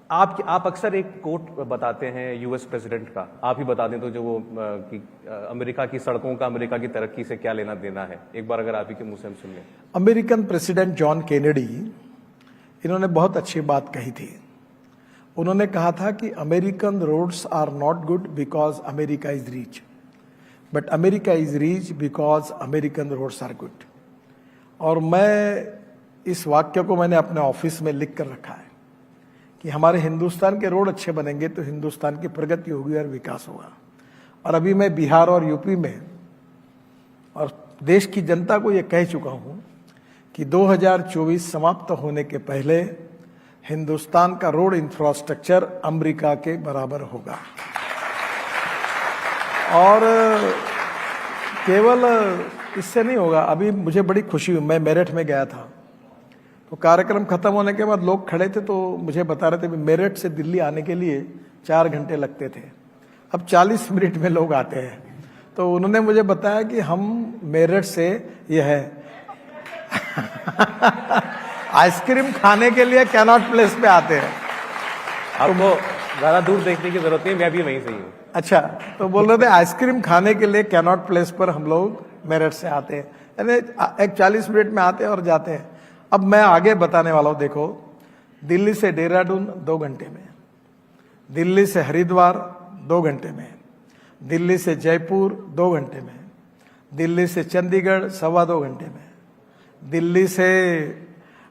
आप अक्सर एक कोट बताते हैं यूएस प्रेसिडेंट का, आप ही बता दें तो, जो वो कि अमेरिका की सड़कों का अमेरिका की तरक्की से क्या लेना देना है, एक बार अगर आप ही के मुंह से हम सुन लें। अमेरिकन प्रेसिडेंट जॉन केनेडी, इन्होंने बहुत अच्छी बात कही थी। उन्होंने कहा था कि American roads are not good because America is rich, but America is rich because American roads are good. और मैं इस वाक्य को मैंने अपने ऑफिस में लिख कर रखा है कि हमारे हिंदुस्तान के रोड अच्छे बनेंगे तो हिंदुस्तान की प्रगति होगी और विकास होगा। और अभी मैं बिहार और यूपी में और देश की जनता को यह कह चुका हूं कि 2024 समाप्त होने के पहले हिंदुस्तान का रोड इंफ्रास्ट्रक्चर अमेरिका के बराबर होगा। और केवल इससे नहीं होगा। अभी मुझे बड़ी खुशी हुई, मैं मेरठ में गया था तो कार्यक्रम खत्म होने के बाद लोग खड़े थे तो मुझे बता रहे थे कि मेरठ से दिल्ली आने के लिए 4 घंटे लगते थे, अब 40 मिनट में लोग आते हैं। तो उन्होंने मुझे बताया कि हम मेरठ से यह है आइसक्रीम खाने के लिए कैनॉट प्लेस पे आते हैं। आपको ज्यादा दूर देखने की जरूरत नहीं, मैं भी वहीं से ही हूँ। अच्छा, तो बोल रहे थे आइसक्रीम खाने के लिए कैनॉट प्लेस पर हम लोग मेरठ से आते हैं, यानी एक 40 मिनट में आते हैं और जाते हैं। अब मैं आगे बताने वाला हूं। देखो, दिल्ली से देहरादून 2 घंटे में, दिल्ली से हरिद्वार 2 घंटे में, दिल्ली से जयपुर 2 घंटे में, दिल्ली से चंडीगढ़ 2.25 घंटे में, दिल्ली से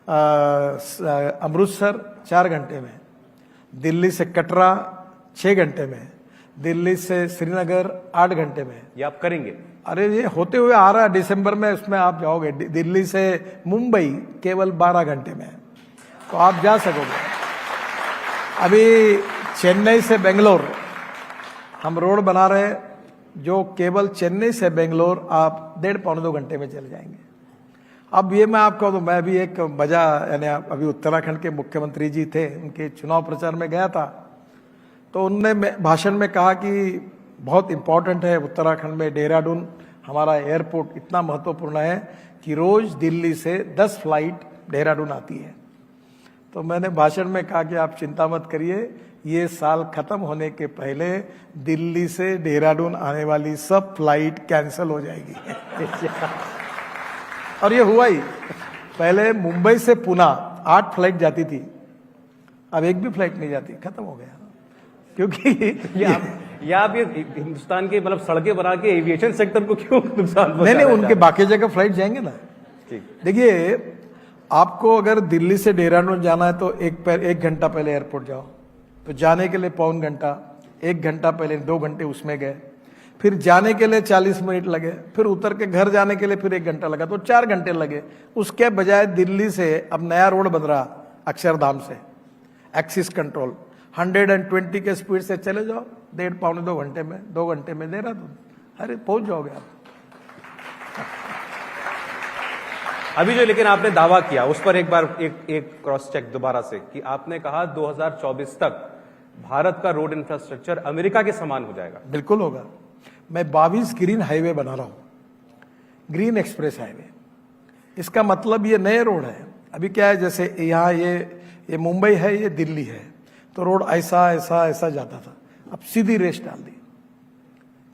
अमृतसर 4 घंटे में, दिल्ली से कटरा 6 घंटे में, दिल्ली से श्रीनगर 8 घंटे में। ये आप करेंगे? अरे ये होते हुए आ रहा है दिसंबर में, उसमें आप जाओगे। दिल्ली से मुंबई केवल 12 घंटे में, तो आप जा सकोगे। अभी चेन्नई से बेंगलोर हम रोड बना रहे हैं, जो केवल चेन्नई से बेंगलोर आप 1.5-2 घंटे में चले जाएंगे। अब ये मैं आपको तो मैं भी एक वजह, यानी अभी उत्तराखंड के मुख्यमंत्री जी थे, उनके चुनाव प्रचार में गया था, तो उनने भाषण में कहा कि बहुत इंपॉर्टेंट है उत्तराखंड में देहरादून, हमारा एयरपोर्ट इतना महत्वपूर्ण है कि रोज दिल्ली से 10 फ्लाइट देहरादून आती है। तो मैंने भाषण में कहा कि आप चिंता मत करिए, ये साल खत्म होने के पहले दिल्ली से देहरादून आने वाली सब फ्लाइट कैंसिल हो जाएगी। और ये हुआ ही। पहले मुंबई से पुणे 8 फ्लाइट जाती थी, अब एक भी फ्लाइट नहीं जाती, खत्म हो गया। क्योंकि आप ये हिंदुस्तान के मतलब सड़कें बना के एविएशन सेक्टर को क्यों नुकसान? नहीं, उनके बाकी जगह फ्लाइट जाएंगे ना। देखिए, आपको अगर दिल्ली से देहरादून जाना है तो 1 घंटा पहले एयरपोर्ट जाओ, तो जाने के लिए 1.25 घंटा, 1 घंटा पहले 2 घंटे उसमें गए, फिर जाने के लिए 40 मिनट लगे, फिर उतर के घर जाने के लिए फिर 1 घंटा लगा, तो 4 घंटे लगे। उसके बजाय दिल्ली से अब नया रोड बन रहा अक्षरधाम से, एक्सिस कंट्रोल, 120 के स्पीड से चले जाओ, 1.5-2 घंटे में, 2 घंटे में देहरादून, अरे पहुंच जाओगे आप। अभी जो लेकिन आपने दावा किया उस पर एक बार एक क्रॉस चेक दोबारा से, कि आपने कहा 2024 तक भारत का रोड इंफ्रास्ट्रक्चर अमेरिका के समान हो जाएगा। बिल्कुल होगा। मैं 22 ग्रीन हाईवे बना रहा हूं, ग्रीन एक्सप्रेस हाईवे। इसका मतलब ये नए रोड है। अभी क्या है, जैसे यहाँ ये मुंबई है, ये दिल्ली है, तो रोड ऐसा ऐसा ऐसा जाता था, अब सीधी रेस डाल दी,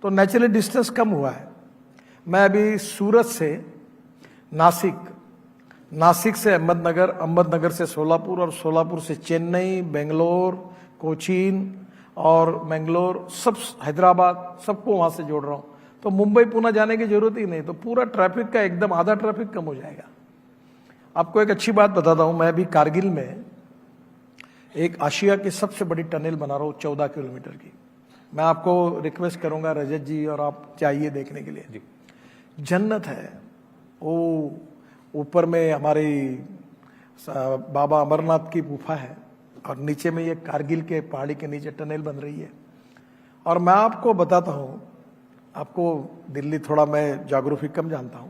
तो नेचुरली डिस्टेंस कम हुआ है। मैं अभी सूरत से नासिक, नासिक से अहमदनगर, अहमदनगर से सोलापुर, और सोलापुर से चेन्नई, बेंगलोर, कोचीन और मैंगलोर, सब हैदराबाद, सबको वहां से जोड़ रहा हूं। तो मुंबई पुणे जाने की जरूरत ही नहीं, तो पूरा ट्रैफिक का एकदम आधा ट्रैफिक कम हो जाएगा। आपको एक अच्छी बात बताता हूं, मैं अभी कारगिल में एक आशिया की सबसे बड़ी टनल बना रहा हूं, 14 किलोमीटर की। मैं आपको रिक्वेस्ट करूंगा रजत जी, और आप चाहिए देखने के लिए जी। जन्नत है वो, ऊपर में हमारी बाबा अमरनाथ की गुफा है, और नीचे में ये कारगिल के पहाड़ी के नीचे टनल बन रही है। और मैं आपको बताता हूं, आपको दिल्ली थोड़ा मैं ज्योग्राफी कम जानता हूं,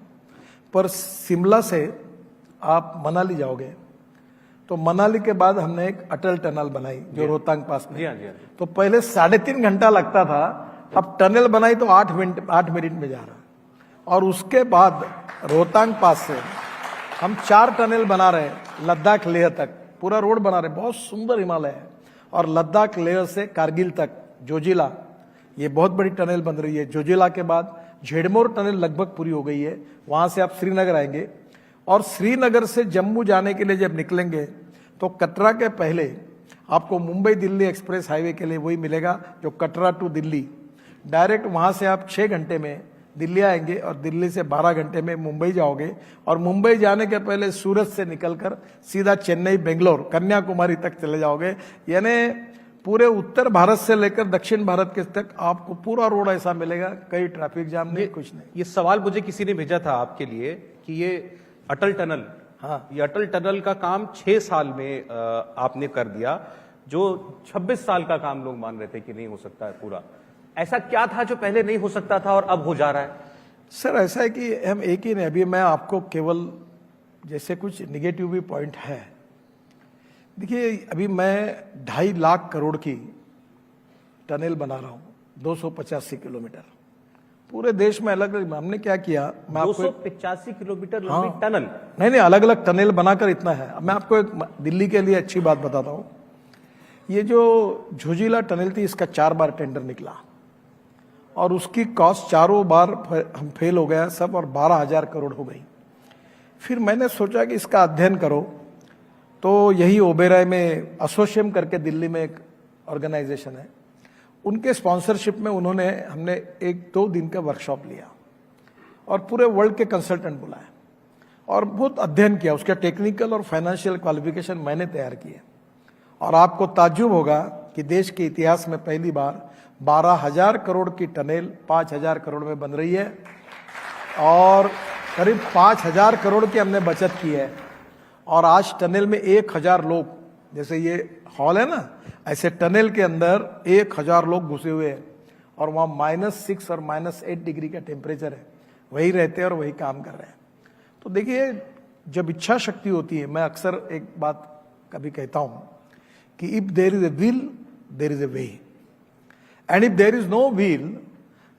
पर शिमला से आप मनाली जाओगे तो मनाली के बाद हमने एक अटल टनल बनाई जो रोहतांग पास में। जी। तो पहले 3.5 घंटा लगता था, अब टनल बनाई तो 8 मिनट में जा रहा। और उसके बाद रोहतांग पास से हम 4 टनल बना रहे हैं लद्दाख लेह तक, पूरा रोड बना रहे, बहुत सुंदर हिमालय है। और लद्दाख लेह से कारगिल तक जोजिला, ये बहुत बड़ी टनल बन रही है। जोजिला के बाद झेड़मोर टनल लगभग पूरी हो गई है, वहां से आप श्रीनगर आएंगे। और श्रीनगर से जम्मू जाने के लिए जब निकलेंगे तो कटरा के पहले आपको मुंबई दिल्ली एक्सप्रेस हाईवे के लिए वही मिलेगा जो कटरा टू दिल्ली, डायरेक्ट वहां से आप 6 घंटे में दिल्ली आएंगे और दिल्ली से 12 घंटे में मुंबई जाओगे। और मुंबई जाने के पहले सूरत से निकलकर सीधा चेन्नई, बेंगलोर, कन्याकुमारी तक चले जाओगे। यानी पूरे उत्तर भारत से लेकर दक्षिण भारत के तक आपको पूरा रोड ऐसा मिलेगा, कहीं ट्रैफिक जाम नहीं, कुछ नहीं। ये सवाल मुझे किसी ने भेजा था आपके लिए कि ये अटल टनल, हाँ, ये अटल टनल का काम 6 साल में आपने कर दिया, जो 26 साल का काम लोग मान रहे थे कि नहीं हो सकता है पूरा। ऐसा क्या था जो पहले नहीं हो सकता था और अब हो जा रहा है? सर ऐसा है कि हम एक ही नहीं, अभी मैं आपको केवल जैसे कुछ निगेटिव भी पॉइंट है। देखिए अभी मैं 2.5 लाख करोड़ की टनल बना रहा हूं, 285 किलोमीटर पूरे देश में। अलग अलग हमने क्या किया, मैं आपको 285 किलोमीटर लंबी टनल, नहीं अलग अलग टनल बनाकर इतना है। अब मैं आपको एक दिल्ली के लिए अच्छी बात बताता हूं। ये जो झोजिला टनल थी, इसका 4 बार टेंडर निकला और उसकी कॉस्ट चारों बार हम फेल हो गया सब, और 12,000 करोड़ हो गई। फिर मैंने सोचा कि इसका अध्ययन करो, तो यही ओबेराय में एसोसिएम करके दिल्ली में एक ऑर्गेनाइजेशन है, उनके स्पॉन्सरशिप में हमने 1-2 दिन का वर्कशॉप लिया और पूरे वर्ल्ड के कंसल्टेंट बुलाए और बहुत अध्ययन किया। उसका टेक्निकल और फाइनेंशियल क्वालिफिकेशन मैंने तैयार किए। और आपको ताज्जुब होगा कि देश के इतिहास में पहली बार 12,000 करोड़ की टनल 5,000 करोड़ में बन रही है और करीब 5,000 करोड़ की हमने बचत की है। और आज टनल में 1,000 लोग, जैसे ये हॉल है ना, ऐसे टनल के अंदर 1,000 लोग घुसे हुए हैं और वहाँ -6 और -8 डिग्री का टेम्परेचर है, वही रहते हैं और वही काम कर रहे हैं। तो देखिए जब इच्छा शक्ति होती है, मैं अक्सर एक बात कभी कहता हूँ कि if there is a will there is a way, and if there is no will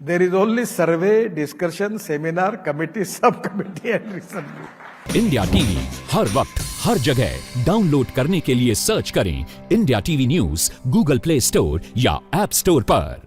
there is only survey, discussion, seminar, committee, sub committee and research. India TV हर वक्त हर जगह डाउनलोड करने के लिए सर्च करें India TV news Google Play Store या app store पर।